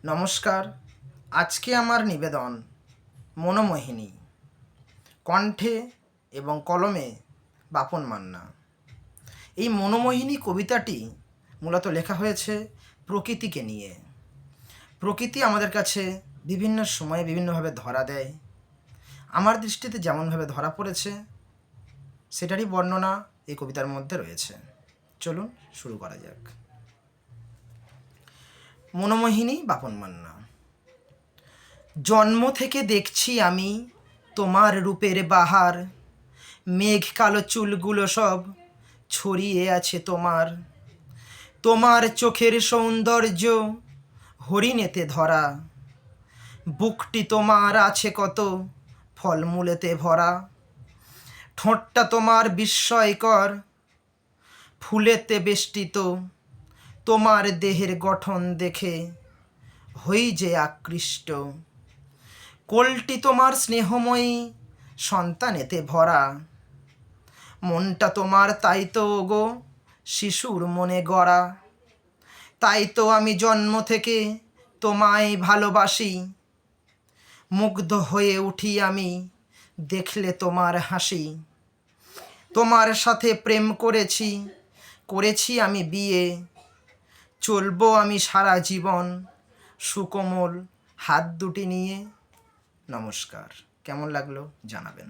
নমস্কার। আজকে আমার নিবেদন মনোমোহিনী, কণ্ঠে এবং কলমে বাপন মান্না। এই মনোমোহিনী কবিতাটি মূলত লেখা হয়েছে প্রকৃতিকে নিয়ে। প্রকৃতি আমাদের কাছে বিভিন্ন সময়ে বিভিন্নভাবে ধরা দেয়। আমার দৃষ্টিতে যেমনভাবে ধরা পড়েছে সেটারই বর্ণনা এই কবিতার মধ্যে রয়েছে। চলুন শুরু করা যাক। মনোমোহিনী বাপন মান্না। জন্ম থেকে দেখছি আমি তোমার রূপের বাহার, মেঘ কালো চুলগুলো সব ছড়িয়ে আছে তোমার। তোমার চোখের সৌন্দর্য হরিণেতে ধরা, বুকটি তোমার আছে কত ফলমূলেতে ভরা। ঠোঁটটা তোমার বিস্ময়কর ফুলেতে বেষ্টিত, তোমার দেহের গঠন দেখে হই যে আকৃষ্ট। কোলটি তোমার স্নেহময়ী সন্তানেতে ভরা, মনটা তোমার তাই তো গো শিশুর মনে গড়া। তাই তো আমি জন্ম থেকে তোমায় ভালোবাসি, মুগ্ধ হয়ে উঠি আমি দেখলে তোমার হাসি। তোমার সাথে প্রেম করেছি আমি বিয়ে, চলবো আমি সারা জীবন সুকোমল হাত দুটি নিয়ে। নমস্কার। কেমন লাগলো জানাবেন।